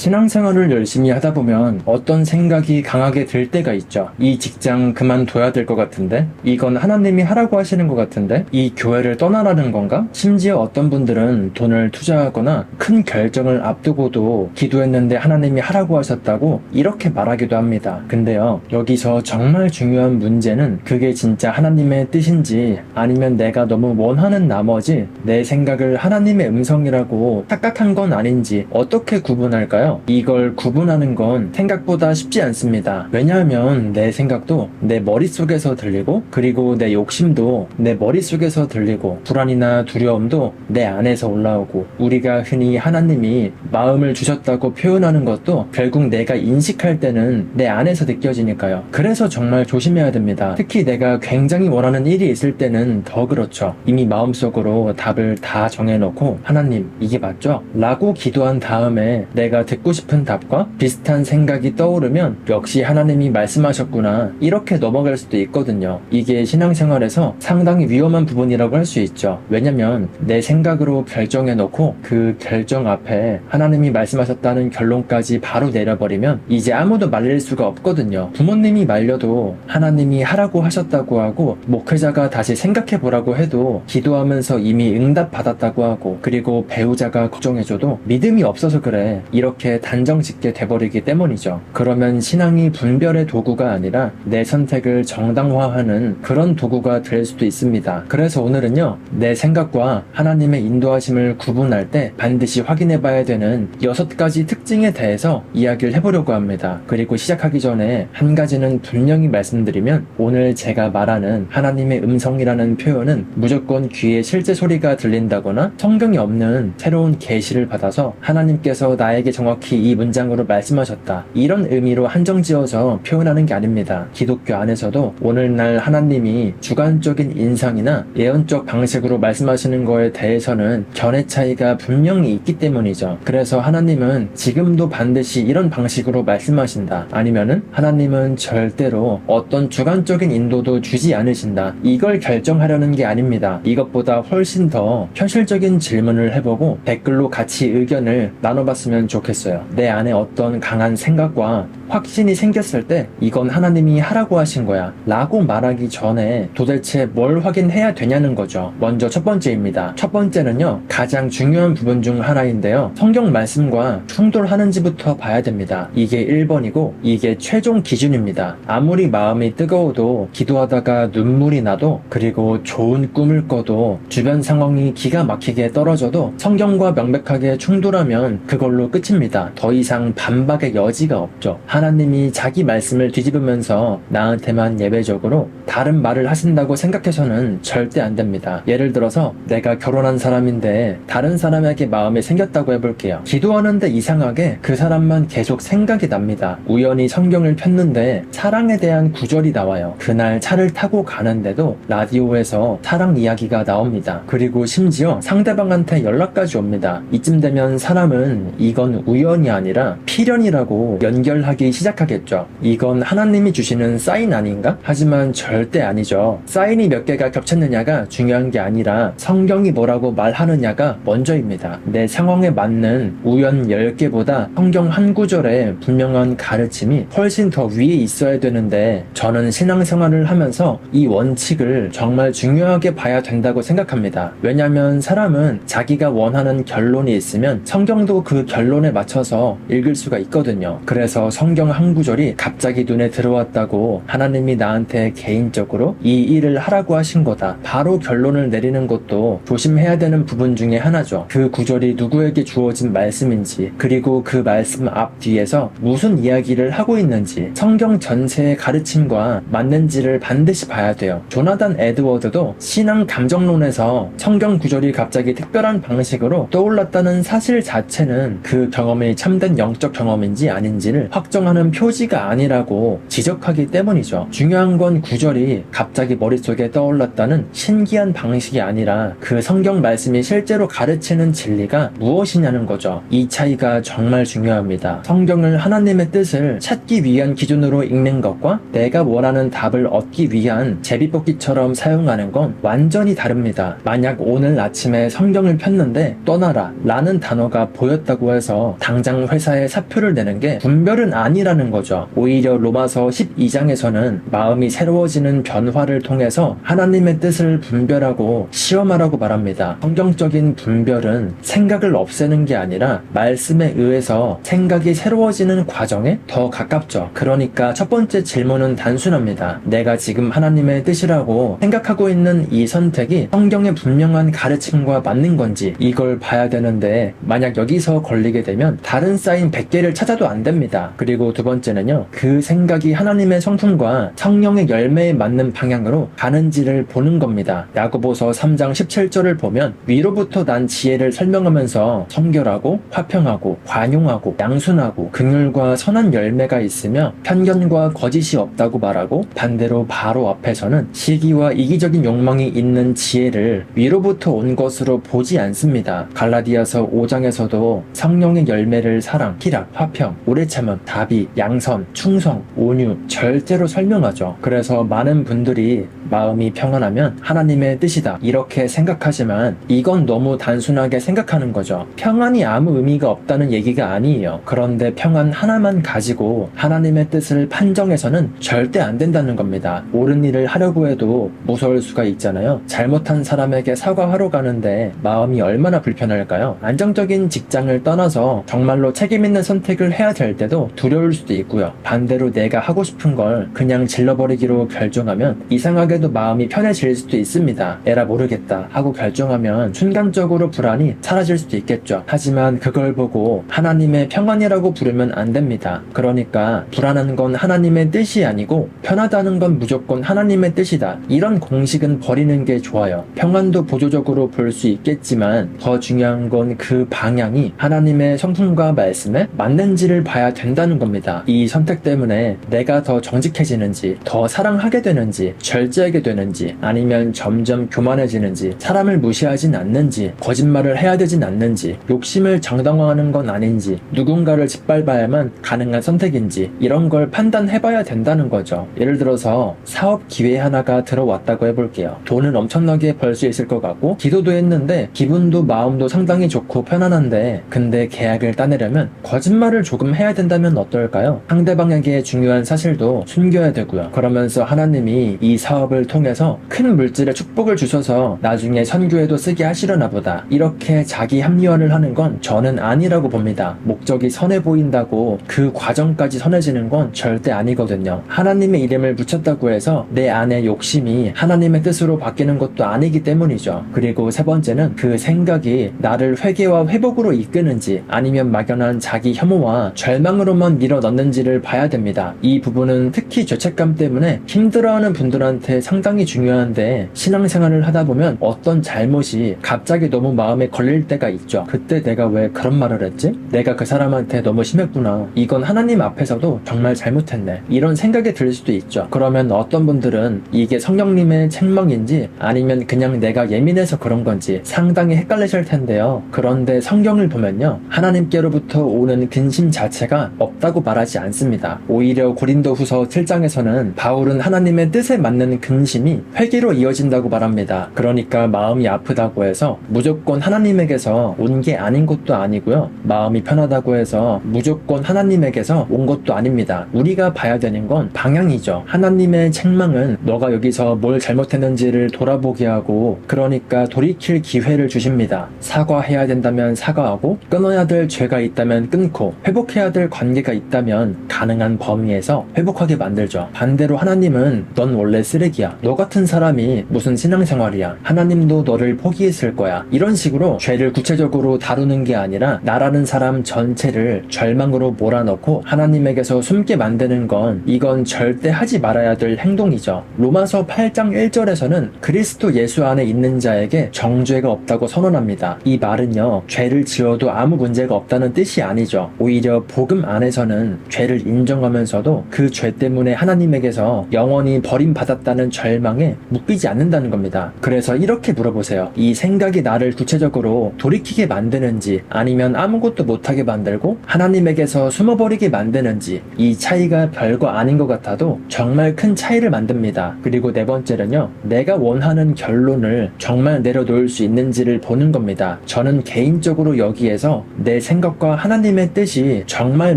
신앙생활을 열심히 하다 보면 어떤 생각이 강하게 들 때가 있죠. 이 직장 그만둬야 될 것 같은데? 이건 하나님이 하라고 하시는 것 같은데? 이 교회를 떠나라는 건가? 심지어 어떤 분들은 돈을 투자하거나 큰 결정을 앞두고도 기도했는데 하나님이 하라고 하셨다고 이렇게 말하기도 합니다. 근데요, 여기서 정말 중요한 문제는 그게 진짜 하나님의 뜻인지 아니면 내가 너무 원하는 나머지 내 생각을 하나님의 음성이라고 착각한 건 아닌지 어떻게 구분할까요? 이걸 구분하는 건 생각보다 쉽지 않습니다. 왜냐하면 내 생각도 내 머릿속에서 들리고, 그리고 내 욕심도 내 머릿속에서 들리고, 불안이나 두려움도 내 안에서 올라오고, 우리가 흔히 하나님이 마음을 주셨다고 표현하는 것도 결국 내가 인식할 때는 내 안에서 느껴지니까요. 그래서 정말 조심해야 됩니다. 특히 내가 굉장히 원하는 일이 있을 때는 더 그렇죠. 이미 마음속으로 답을 다 정해놓고 하나님 이게 맞죠? 라고 기도한 다음에 내가 듣고 싶은 답과 비슷한 생각이 떠오르면 역시 하나님이 말씀하셨구나 이렇게 넘어갈 수도 있거든요. 이게 신앙생활에서 상당히 위험한 부분이라고 할 수 있죠. 왜냐면 내 생각으로 결정해놓고 그 결정 앞에 하나님이 말씀하셨다는 결론까지 바로 내려버리면 이제 아무도 말릴 수가 없거든요. 부모님이 말려도 하나님이 하라고 하셨다고 하고, 목회자가 다시 생각해보라고 해도 기도하면서 이미 응답받았다고 하고, 그리고 배우자가 걱정해줘도 믿음이 없어서 그래 이렇게 단정 짓게 돼버리기 때문이죠. 그러면 신앙이 분별의 도구가 아니라 내 선택을 정당화하는 그런 도구가 될 수도 있습니다. 그래서 오늘은요, 내 생각과 하나님의 인도하심을 구분할 때 반드시 확인해봐야 되는 6가지 특징에 대해서 이야기를 해보려고 합니다. 그리고 시작하기 전에 한 가지는 분명히 말씀드리면, 오늘 제가 말하는 하나님의 음성이라는 표현은 무조건 귀에 실제 소리가 들린다거나 성경이 없는 새로운 계시를 받아서 하나님께서 나에게 정확히 이 문장으로 말씀하셨다 이런 의미로 한정지어서 표현하는 게 아닙니다. 기독교 안에서도 오늘날 하나님이 주관적인 인상이나 예언적 방식으로 말씀하시는 거에 대해서는 견해 차이가 분명히 있기 때문이죠. 그래서 하나님은 지금도 반드시 이런 방식으로 말씀하신다, 아니면은 하나님은 절대로 어떤 주관적인 인도도 주지 않으신다, 이걸 결정하려는 게 아닙니다. 이것보다 훨씬 더 현실적인 질문을 해보고 댓글로 같이 의견을 나눠봤으면 좋겠어요. 내 안에 어떤 강한 생각과 확신이 생겼을 때 이건 하나님이 하라고 하신 거야 라고 말하기 전에 도대체 뭘 확인해야 되냐는 거죠. 먼저 첫 번째입니다. 첫 번째는요, 가장 중요한 부분 중 하나인데요, 성경 말씀과 충돌하는지부터 봐야 됩니다. 이게 1번이고 이게 최종 기준입니다. 아무리 마음이 뜨거워도, 기도하다가 눈물이 나도, 그리고 좋은 꿈을 꿔도, 주변 상황이 기가 막히게 떨어져도 성경과 명백하게 충돌하면 그걸로 끝입니다. 더 이상 반박의 여지가 없죠. 하나님이 자기 말씀을 뒤집으면서 나한테만 예외적으로 다른 말을 하신다고 생각해서는 절대 안 됩니다. 예를 들어서 내가 결혼한 사람인데 다른 사람에게 마음이 생겼다고 해볼게요. 기도하는데 이상하게 그 사람만 계속 생각이 납니다. 우연히 성경을 폈는데 사랑에 대한 구절이 나와요. 그날 차를 타고 가는데도 라디오에서 사랑 이야기가 나옵니다. 그리고 심지어 상대방한테 연락까지 옵니다. 이쯤 되면 사람은 이건 우연이 아니라 필연이라고 연결하기 시작하겠죠. 이건 하나님이 주시는 사인 아닌가? 하지만 절대 아니죠. 사인이 몇 개가 겹쳤느냐가 중요한 게 아니라 성경이 뭐라고 말하느냐가 먼저입니다. 내 상황에 맞는 우연 10개보다 성경 한 구절에 분명한 가르침이 훨씬 더 위에 있어야 되는데, 저는 신앙생활을 하면서 이 원칙을 정말 중요하게 봐야 된다고 생각합니다. 왜냐면 사람은 자기가 원하는 결론이 있으면 성경도 그 결론에 맞춰서 읽을 수가 있거든요. 그래서 성경 한 구절이 갑자기 눈에 들어왔다고 하나님이 나한테 개인적으로 이 일을 하라고 하신 거다 바로 결론을 내리는 것도 조심해야 되는 부분 중에 하나죠. 그 구절이 누구에게 주어진 말씀인지, 그리고 그 말씀 앞뒤에서 무슨 이야기를 하고 있는지, 성경 전체의 가르침과 맞는지를 반드시 봐야 돼요. 조나단 에드워드도 신앙 감정론에서 성경 구절이 갑자기 특별한 방식으로 떠올랐다는 사실 자체는 그 경험이 참된 영적 경험인지 아닌지를 확정하는 표지가 아니라고 지적하기 때문이죠. 중요한 건 구절이 갑자기 머릿속에 떠올랐다는 신기한 방식이 아니라 그 성경 말씀이 실제로 가르치는 진리가 무엇이냐는 거죠. 이 차이가 정말 중요합니다. 성경을 하나님의 뜻을 찾기 위한 기준으로 읽는 것과 내가 원하는 답을 얻기 위한 제비뽑기처럼 사용하는 건 완전히 다릅니다. 만약 오늘 아침에 성경을 폈는데 떠나라 라는 단어가 보였다고 해서 당장 회사에 사표를 내는 게 분별은 아니라는 거죠. 오히려 로마서 12장에서는 마음이 새로워지는 변화를 통해서 하나님의 뜻을 분별하고 시험하라고 말합니다. 성경적인 분별은 생각을 없애는 게 아니라 말씀에 의해서 생각이 새로워지는 과정에 더 가깝죠. 그러니까 첫 번째 질문은 단순합니다. 내가 지금 하나님의 뜻이라고 생각하고 있는 이 선택이 성경의 분명한 가르침과 맞는 건지 이걸 봐야 되는데, 만약 여기서 걸리게 되면 다른 사인 100개를 찾아도 안 됩니다. 그리고 두 번째는요, 그 생각이 하나님의 성품과 성령의 열매에 맞는 방향으로 가는지를 보는 겁니다. 야고보서 3장 17절을 보면 위로부터 난 지혜를 설명하면서 성결하고 화평하고 관용하고 양순하고 긍휼과 선한 열매가 있으며 편견과 거짓이 없다고 말하고, 반대로 바로 앞에서는 시기와 이기적인 욕망이 있는 지혜를 위로부터 온 것으로 보지 않습니다. 갈라디아서 5장에서도 성령의 열매를 사랑, 희락, 화평, 오래 참음, 다비, 양선, 충성, 온유, 절제로 설명하죠. 그래서 많은 분들이 마음이 평안하면 하나님의 뜻이다 이렇게 생각하지만 이건 너무 단순하게 생각하는 거죠. 평안이 아무 의미가 없다는 얘기가 아니에요. 그런데 평안 하나만 가지고 하나님의 뜻을 판정해서는 절대 안 된다는 겁니다. 옳은 일을 하려고 해도 무서울 수가 있잖아요. 잘못한 사람에게 사과하러 가는데 마음이 얼마나 불편할까요? 안정적인 직장을 떠나서 정말로 책임 있는 선택을 해야 될 때도 두려울 수도 있고요. 반대로 내가 하고 싶은 걸 그냥 질러버리기로 결정하면 이상하게도 마음이 편해질 수도 있습니다. 에라 모르겠다 하고 결정하면 순간적으로 불안이 사라질 수도 있겠죠. 하지만 그걸 보고 하나님의 평안이라고 부르면 안 됩니다. 그러니까 불안한 건 하나님의 뜻이 아니고 편하다는 건 무조건 하나님의 뜻이다, 이런 공식은 버리는 게 좋아요. 평안도 보조적으로 볼 수 있겠지만 더 중요한 건 그 방향이 하나님의 성품과 말씀에 맞는지를 봐야 된다는 겁니다. 이 선택 때문에 내가 더 정직해지는지, 더 사랑하게 되는지, 절제하게 되는지, 아니면 점점 교만해지는지, 사람을 무시하진 않는지, 거짓말을 해야 되진 않는지, 욕심을 정당화하는 건 아닌지, 누군가를 짓밟아야만 가능한 선택인지, 이런 걸 판단해봐야 된다는 거죠. 예를 들어서 사업 기회 하나가 들어왔다고 해볼게요. 돈은 엄청나게 벌 수 있을 것 같고 기도도 했는데 기분도 마음도 상당히 좋고 편안한데, 근데 계약을 따내려면 거짓말을 조금 해야 된다면 어떨까요? 상대방에게 중요한 사실도 숨겨야 되고요. 그러면서 하나님이 이 사업을 통해서 큰 물질의 축복을 주셔서 나중에 선교에도 쓰게 하시려나 보다, 이렇게 자기 합리화를 하는 건 저는 아니라고 봅니다. 목적이 선해 보인다고 그 과정까지 선해지는 건 절대 아니거든요. 하나님의 이름을 붙였다고 해서 내 안에 욕심이 하나님의 뜻으로 바뀌는 것도 아니기 때문이죠. 그리고 세 번째는 그 생각이 나를 회개와 회복으로 이끄는지 아니면 막연한 자기 혐오와 절망으로만 밀어넣는지를 봐야 됩니다. 이 부분은 특히 죄책감 때문에 힘들어하는 분들한테 상당히 중요한데, 신앙생활을 하다 보면 어떤 잘못이 갑자기 너무 마음에 걸릴 때가 있죠. 그때 내가 왜 그런 말을 했지? 내가 그 사람한테 너무 심했구나. 이건 하나님 앞에서도 정말 잘못했네. 이런 생각이 들 수도 있죠. 그러면 어떤 분들은 이게 성령님의 책망인지 아니면 그냥 내가 예민해서 그런 건지 상당히 헷갈리실 텐데요. 그런데 성경을 보면요, 하나님께로부터 오는 근심 자체가 없다고 말하지 않습니다. 오히려 고린도후서 7장에서는 바울은 하나님의 뜻에 맞는 근심이 회개로 이어진다고 말합니다. 그러니까 마음이 아프다고 해서 무조건 하나님에게서 온 게 아닌 것도 아니고요, 마음이 편하다고 해서 무조건 하나님에게서 온 것도 아닙니다. 우리가 봐야 되는 건 방향이죠. 하나님의 책망은 너가 여기서 뭘 잘못했는지를 돌아보게 하고, 그러니까 돌이킬 기회를 주십니다. 사과해야 된다면 사과하고, 끊어야 될 죄가 있다면 끊고, 회복해야 될 관계가 있다면 가능한 범위에서 회복하게 만들죠. 반대로 하나님은 넌 원래 쓰레기야, 너 같은 사람이 무슨 신앙생활이야, 하나님도 너를 포기했을 거야, 이런 식으로 죄를 구체적으로 다루는 게 아니라 나라는 사람 전체를 절망으로 몰아넣고 하나님에게서 숨게 만드는 건, 이건 절대 하지 말아야 될 행동이죠. 로마서 8장 1절에서는 그리스도 예수 안에 있는 자에게 정죄가 없다고 선언합니다. 이 말은요, 죄를 지어도 아무 문제가 없다는 뜻이 아니죠. 오히려 복음 안에서는 죄를 인정하면서도 그 죄 때문에 하나님에게서 영원히 버림받았다는 이르는 절망에 묶이지 않는다는 겁니다. 그래서 이렇게 물어보세요. 이 생각이 나를 구체적으로 돌이키게 만드는지 아니면 아무것도 못하게 만들고 하나님에게서 숨어버리게 만드는지, 이 차이가 별거 아닌 것 같아도 정말 큰 차이를 만듭니다. 그리고 네 번째는요, 내가 원하는 결론을 정말 내려놓을 수 있는지를 보는 겁니다. 저는 개인적으로 여기에서 내 생각과 하나님의 뜻이 정말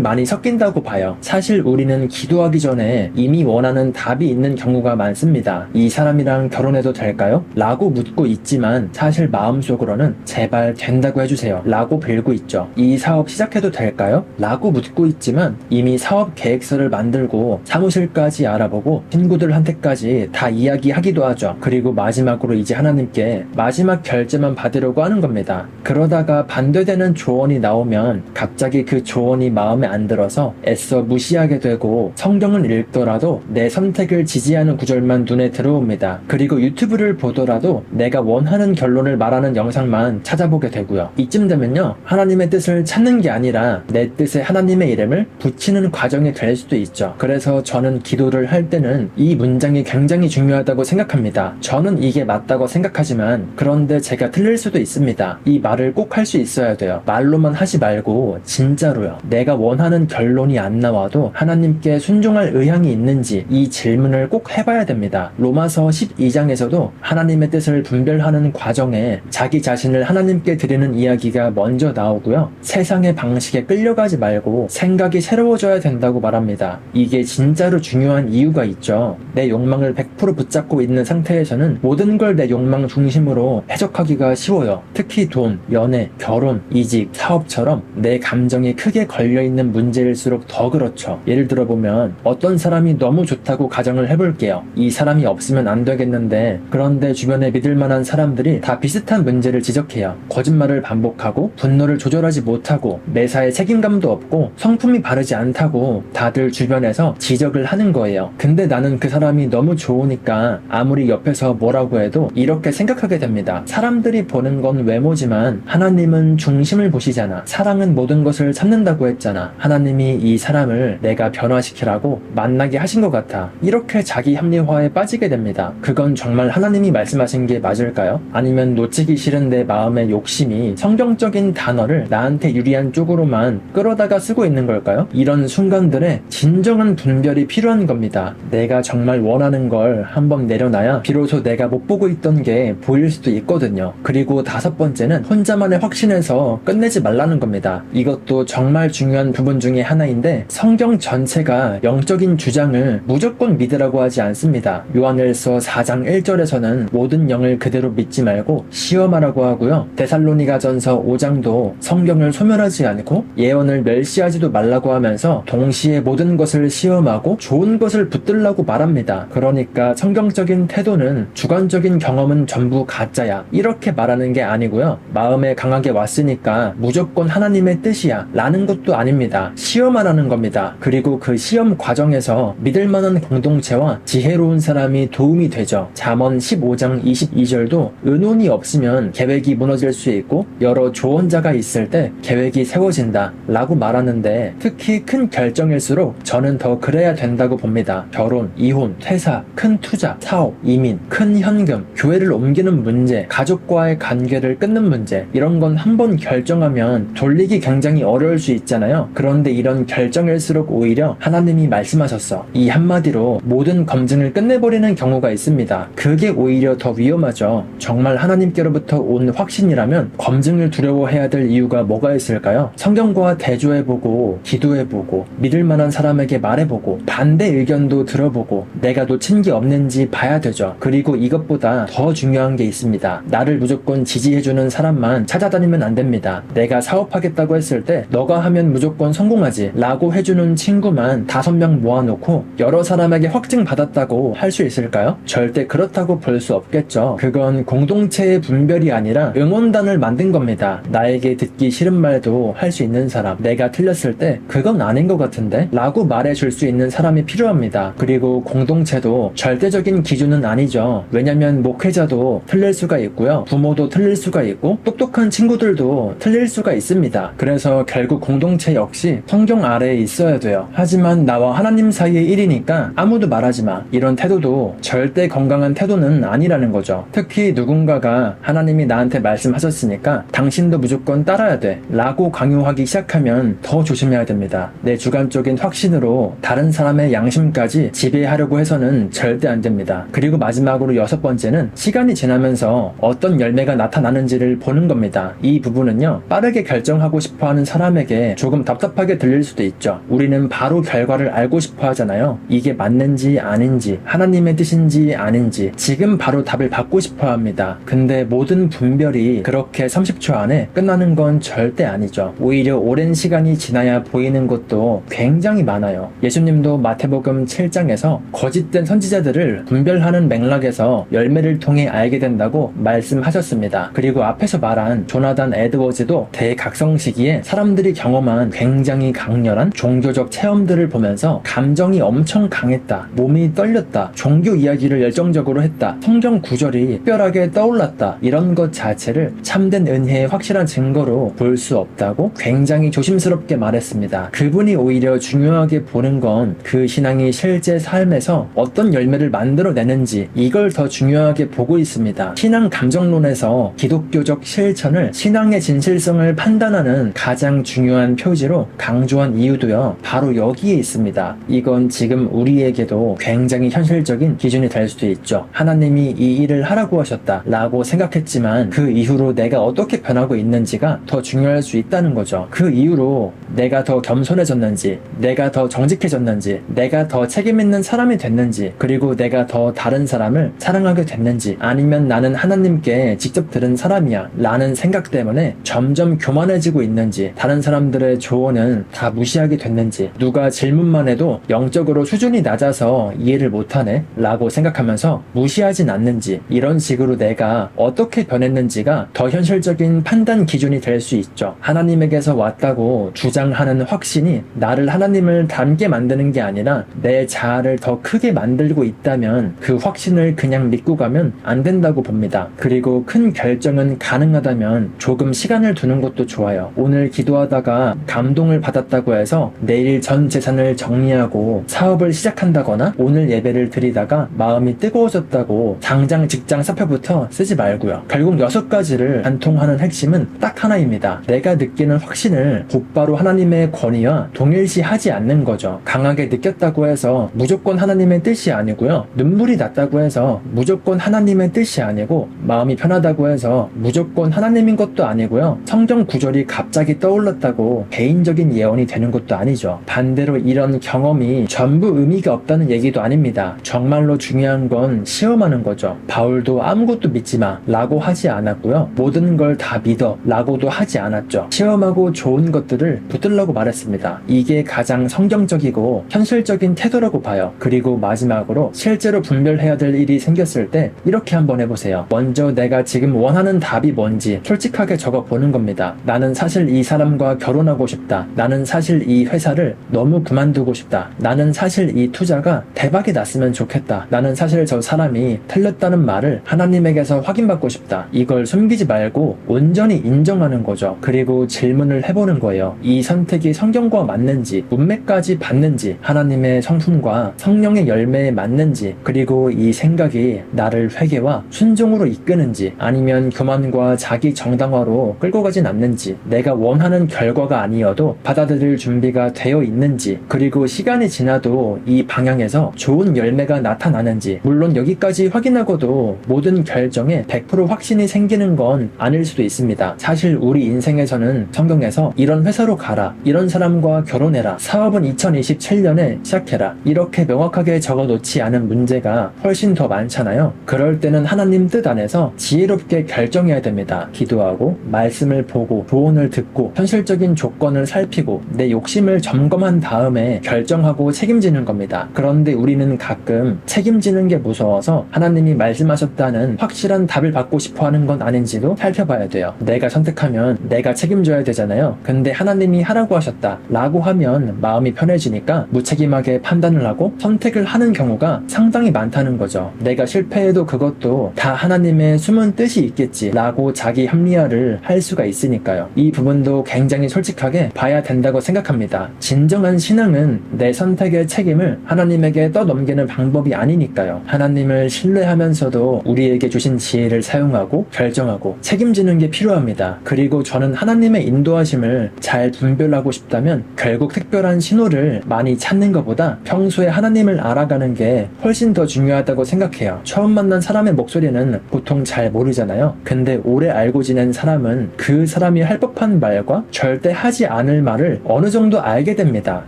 많이 섞인다고 봐요. 사실 우리는 기도하기 전에 이미 원하는 답이 있는 경우가 많습니다. 이 사람이랑 결혼해도 될까요? 라고 묻고 있지만 사실 마음속으로는 제발 된다고 해주세요 라고 빌고 있죠. 이 사업 시작해도 될까요? 라고 묻고 있지만 이미 사업 계획서를 만들고 사무실까지 알아보고 친구들한테까지 다 이야기하기도 하죠. 그리고 마지막으로 이제 하나님께 마지막 결제만 받으려고 하는 겁니다. 그러다가 반대되는 조언이 나오면 갑자기 그 조언이 마음에 안 들어서 애써 무시하게 되고 성경을 읽더라도 내 선택을 지지하는 구절만 눈에 들어옵니다. 그리고 유튜브를 보더라도 내가 원하는 결론을 말하는 영상만 찾아보게 되고요. 이쯤 되면요, 하나님의 뜻을 찾는 게 아니라 내 뜻에 하나님의 이름을 붙이는 과정이 될 수도 있죠. 그래서 저는 기도를 할 때는 이 문장이 굉장히 중요하다고 생각합니다. 저는 이게 맞다고 생각하지만 그런데 제가 틀릴 수도 있습니다. 이 말을 꼭 할 수 있어야 돼요. 말로만 하지 말고 진짜로요. 내가 원하는 결론이 안 나와도 하나님께 순종할 의향이 있는지 이 질문을 꼭 해봐야 됩니다. 로마서 12장에서도 하나님의 뜻을 분별하는 과정에 자기 자신을 하나님께 드리는 이야기가 먼저 나오고요. 세상의 방식에 끌려가지 말고 생각이 새로워져야 된다고 말합니다. 이게 진짜로 중요한 이유가 있죠. 내 욕망을 100% 붙잡고 있는 상태에서는 모든 걸 내 욕망 중심으로 해석하기가 쉬워요. 특히 돈, 연애, 결혼, 이직, 사업처럼 내 감정이 크게 걸려있는 문제일수록 더 그렇죠. 예를 들어보면 어떤 사람이 너무 좋다고 가정을 해볼게요. 이 사람이 없으면 안 되겠는데, 그런데 주변에 믿을 만한 사람들이 다 비슷한 문제를 지적해요. 거짓말을 반복하고 분노를 조절하지 못하고 매사에 책임감도 없고 성품이 바르지 않다고 다들 주변에서 지적을 하는 거예요. 근데 나는 그 사람이 너무 좋으니까 아무리 옆에서 뭐라고 해도 이렇게 생각하게 됩니다. 사람들이 보는 건 외모지만 하나님은 중심을 보시잖아. 사랑은 모든 것을 참는다고 했잖아. 하나님이 이 사람을 내가 변화시키라고 만나게 하신 것 같아. 이렇게 자기 합리화에 빠지게 됩니다. 그건 정말 하나님이 말씀하신 게 맞을까요? 아니면 놓치기 싫은 내 마음의 욕심이 성경적인 단어를 나한테 유리한 쪽으로만 끌어다가 쓰고 있는 걸까요? 이런 순간들에 진정한 분별이 필요한 겁니다. 내가 정말 원하는 걸 한번 내려놔야 비로소 내가 못 보고 있던 게 보일 수도 있거든요. 그리고 다섯 번째는 혼자만의 확신에서 끝내지 말라는 겁니다. 이것도 정말 중요한 부분 중에 하나인데, 성경 전체가 영적인 주장을 무조건 믿으라고 하지 않습니다. 요한일서 4장 1절에서는 모든 영을 그대로 믿지 말고 시험하라고 하고요. 데살로니가전서 5장도 성경을 소멸하지 않고 예언을 멸시하지도 말라고 하면서 동시에 모든 것을 시험하고 좋은 것을 붙들라고 말합니다. 그러니까 성경적인 태도는 주관적인 경험은 전부 가짜야, 이렇게 말하는 게 아니고요. 마음에 강하게 왔으니까 무조건 하나님의 뜻이야 라는 것도 아닙니다. 시험하라는 겁니다. 그리고 그 시험 과정에서 믿을 만한 공동체와 지혜로운 사람이 도움이 되죠. 잠언 15장 22절도 의논이 없으면 계획이 무너질 수 있고 여러 조언자가 있을 때 계획이 세워진다 라고 말하는데, 특히 큰 결정일수록 저는 더 그래야 된다고 봅니다. 결혼, 이혼, 퇴사, 큰 투자, 사업, 이민, 큰 현금, 교회를 옮기는 문제, 가족과의 관계를 끊는 문제, 이런 건 한 번 결정하면 돌리기 굉장히 어려울 수 있잖아요. 그런데 이런 결정일수록 오히려 하나님이 말씀하셨어, 이 한마디로 모든 검증을 끝내버리는 경우가 있습니다. 그게 오히려 더 위험하죠. 정말 하나님께로부터 온 확신이라면 검증을 두려워해야 될 이유가 뭐가 있을까요? 성경과 대조해보고 기도해보고 믿을 만한 사람에게 말해보고 반대 의견도 들어보고 내가 놓친 게 없는지 봐야 되죠. 그리고 이것보다 더 중요한 게 있습니다. 나를 무조건 지지해주는 사람만 찾아다니면 안 됩니다. 내가 사업하겠다고 했을 때 너가 하면 무조건 성공하지 라고 해주는 친구만 5명 모아놓고 여러 사람에게 확증 받았다고 할 수 있을까요? 절대 그렇다고 볼 수 없겠죠. 그건 공동체의 분별이 아니라 응원단을 만든 겁니다. 나에게 듣기 싫은 말도 할 수 있는 사람, 내가 틀렸을 때 그건 아닌 것 같은데? 라고 말해줄 수 있는 사람이 필요합니다. 그리고 공동체도 절대적인 기준은 아니죠. 왜냐면 목회자도 틀릴 수가 있고요. 부모도 틀릴 수가 있고 똑똑한 친구들도 틀릴 수가 있습니다. 그래서 결국 공동체 역시 성경 아래에 있어야 돼요. 하지만 나와 하나님 사이의 일이니까 아무도 말하지 마, 이런 태도도 태도도 절대 건강한 태도는 아니라는 거죠. 특히 누군가가 하나님이 나한테 말씀하셨으니까 당신도 무조건 따라야 돼 라고 강요하기 시작하면 더 조심해야 됩니다. 내 주관적인 확신으로 다른 사람의 양심까지 지배하려고 해서는 절대 안 됩니다. 그리고 마지막으로 6번째는 시간이 지나면서 어떤 열매가 나타나는지를 보는 겁니다. 이 부분은요, 빠르게 결정하고 싶어하는 사람에게 조금 답답하게 들릴 수도 있죠. 우리는 바로 결과를 알고 싶어 하잖아요. 이게 맞는지 아닌지, 하나님의 뜻인지 아닌지 지금 바로 답을 받고 싶어 합니다. 근데 모든 분별이 그렇게 30초 안에 끝나는 건 절대 아니죠. 오히려 오랜 시간이 지나야 보이는 것도 굉장히 많아요. 예수님도 마태복음 7장에서 거짓된 선지자들을 분별하는 맥락에서 열매를 통해 알게 된다고 말씀하셨습니다. 그리고 앞에서 말한 조나단 에드워즈도 대각성 시기에 사람들이 경험한 굉장히 강렬한 종교적 체험들을 보면서 감정이 엄청 강했다, 몸이 떨렸다, 종교 이야기를 열정적으로 했다, 성경 구절이 특별하게 떠올랐다, 이런 것 자체를 참된 은혜의 확실한 증거로 볼 수 없다고 굉장히 조심스럽게 말했습니다. 그분이 오히려 중요하게 보는 건 그 신앙이 실제 삶에서 어떤 열매를 만들어내는지, 이걸 더 중요하게 보고 있습니다. 신앙 감정론에서 기독교적 실천을 신앙의 진실성을 판단하는 가장 중요한 표지로 강조한 이유도요, 바로 여기에 있습니다. 이건 지금 우리에게도 굉장히 현실적인 기준이 될 수도 있죠. 하나님이 이 일을 하라고 하셨다 라고 생각했지만 그 이후로 내가 어떻게 변하고 있는지가 더 중요할 수 있다는 거죠. 그 이후로 내가 더 겸손해졌는지, 내가 더 정직해졌는지, 내가 더 책임있는 사람이 됐는지, 그리고 내가 더 다른 사람을 사랑하게 됐는지, 아니면 나는 하나님께 직접 들은 사람이야 라는 생각 때문에 점점 교만해지고 있는지, 다른 사람들의 조언은 다 무시하게 됐는지, 누가 질문만 해도 영적으로 수준이 낮아서 이해를 못하네 라고 생각하면서 무시하진 않는지, 이런 식으로 내가 어떻게 변했는지가 더 현실적인 판단 기준이 될 수 있죠. 하나님에게서 왔다고 주장하는 확신이 나를 하나님을 닮게 만드는 게 아니라 내 자아를 더 크게 만들고 있다면 그 확신을 그냥 믿고 가면 안 된다고 봅니다. 그리고 큰 결정은 가능하다면 조금 시간을 두는 것도 좋아요. 오늘 기도하다가 감동을 받았다고 해서 내일 전 재산을 정리하고 사업을 시작한다거나, 오늘 예배를 드리다가 마음이 뜨거워졌다고 당장 직장 사표부터 쓰지 말고요. 결국 6가지를 관통하는 핵심은 딱 하나입니다. 내가 느끼는 확신을 곧바로 하나님의 권위와 동일시하지 않는 거죠. 강하게 느꼈다고 해서 무조건 하나님의 뜻이 아니고요, 눈물이 났다고 해서 무조건 하나님의 뜻이 아니고, 마음이 편하다고 해서 무조건 하나님인 것도 아니고요, 성경 구절이 갑자기 떠올랐다고 개인적인 예언이 되는 것도 아니죠. 반대로 이런 경험이 전부 의미가 없다는 얘기도 아닙니다. 정말로 중요한 건 시험하는 거죠. 바울도 아무것도 믿지 마 라고 하지 않았고요, 모든 걸 다 믿어 라고도 하지 않았죠. 시험하고 좋은 것들을 붙들라고 말했습니다. 이게 가장 성경적이고 현실적인 태도라고 봐요. 그리고 마지막으로 실제로 분별해야 될 일이 생겼을 때 이렇게 한번 해보세요. 먼저 내가 지금 원하는 답이 뭔지 솔직하게 적어보는 겁니다. 나는 사실 이 사람과 결혼하고 싶다. 나는 사실 이 회사를 너무 그만두고 싶다. 나는 사실 이 투자가 대박이 났으면 좋겠다. 나는 사실 저 사람이 틀렸다는 말을 하나님에게서 확인받고 싶다. 이걸 숨기지 말고 온전히 인정하는 거죠. 그리고 질문을 해보는 거예요. 이 선택이 성경과 맞는지, 문맥까지 받는지, 하나님의 성품과 성령의 열매에 맞는지, 그리고 이 생각이 나를 회개와 순종으로 이끄는지, 아니면 교만과 자기 정당화로 끌고 가진 않는지, 내가 원하는 결과가 아니어도 받아들일 준비가 되어 있는지, 그리고 시간이 지나도 이 방향에서 좋은 열매가 나타나는지. 물론 여기까지 확인하고도 모든 결정에 100% 확신이 생기는 건 아닐 수도 있습니다. 사실 우리 인생에서는 성경에서 이런 회사로 가라, 이런 사람과 결혼해라, 사업은 2027년에 시작해라, 이렇게 명확하게 적어놓지 않은 문제가 훨씬 더 많잖아요. 그럴 때는 하나님 뜻 안에서 지혜롭게 결정해야 됩니다. 기도하고 말씀을 보고 조언을 듣고 현실적인 조건을 살피고 내 욕심을 점검한 다음에 결정하고 책임지는 겁니다. 그런데 우리는 가끔 책임지는 게 무서워서 하나님이 말씀하셨다는 확실한 답을 받고 싶어하는 건 아닌지도 살펴봐야 돼요. 내가 선택하면 내가 책임져야 되잖아요. 근데 하나님이 하라고 하셨다 라고 하면 마음이 편해지니까 무책임하게 판단을 하고 선택을 하는 경우가 상당히 많다는 거죠. 내가 실패해도 그것도 다 하나님의 숨은 뜻이 있겠지 라고 자기 합리화를 할 수가 있으니까요. 이 부분도 굉장히 솔직하게 봐야 된다고 생각합니다. 진정한 신앙은 내 선택의 책임을 하나님에게 떠넘기는 방법 방법이 아니니까요. 하나님을 신뢰하면서도 우리에게 주신 지혜를 사용하고 결정하고 책임지는 게 필요합니다. 그리고 저는 하나님의 인도하심을 잘 분별하고 싶다면 결국 특별한 신호를 많이 찾는 것보다 평소에 하나님을 알아가는 게 훨씬 더 중요하다고 생각해요. 처음 만난 사람의 목소리는 보통 잘 모르잖아요. 근데 오래 알고 지낸 사람은 그 사람이 할 법한 말과 절대 하지 않을 말을 어느 정도 알게 됩니다.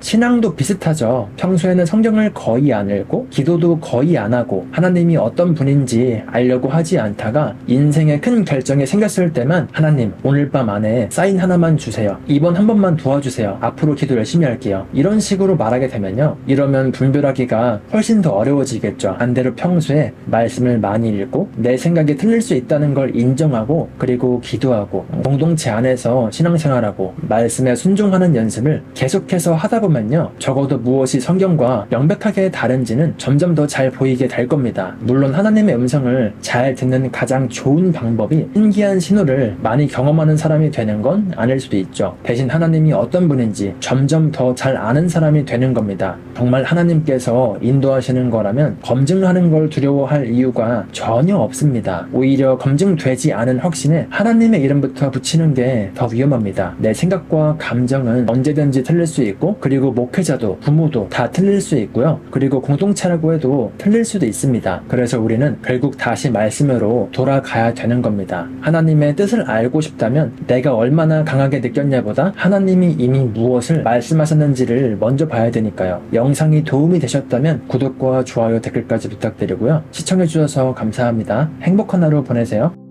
신앙도 비슷하죠. 평소에는 성경을 거의 안 읽고 기도도 거의 안 하고 하나님이 어떤 분인지 알려고 하지 않다가 인생의 큰 결정이 생겼을 때만 하나님 오늘 밤 안에 사인 하나만 주세요. 이번 한 번만 도와주세요. 앞으로 기도 열심히 할게요. 이런 식으로 말하게 되면요. 이러면 분별하기가 훨씬 더 어려워지겠죠. 반대로 평소에 말씀을 많이 읽고 내 생각이 틀릴 수 있다는 걸 인정하고 그리고 기도하고 공동체 안에서 신앙생활하고 말씀에 순종하는 연습을 계속해서 하다 보면요. 적어도 무엇이 성경과 명백하게 다른지는 점점 더 잘 보이게 될 겁니다. 물론 하나님의 음성을 잘 듣는 가장 좋은 방법이 신기한 신호를 많이 경험하는 사람이 되는 건 아닐 수도 있죠. 대신 하나님이 어떤 분인지 점점 더 잘 아는 사람이 되는 겁니다. 정말 하나님께서 인도하시는 거라면 검증하는 걸 두려워할 이유가 전혀 없습니다. 오히려 검증되지 않은 확신에 하나님의 이름부터 붙이는 게 더 위험합니다. 내 생각과 감정은 언제든지 틀릴 수 있고 그리고 목회자도 부모도 다 틀릴 수 있고요. 그리고 공동체라고 해도 틀릴 수도 있습니다. 그래서 우리는 결국 다시 말씀으로 돌아가야 되는 겁니다. 하나님의 뜻을 알고 싶다면 내가 얼마나 강하게 느꼈냐보다 하나님이 이미 무엇을 말씀하셨는지를 먼저 봐야 되니까요. 영상이 도움이 되셨다면 구독과 좋아요 댓글까지 부탁드리고요. 시청해주셔서 감사합니다. 행복한 하루 보내세요.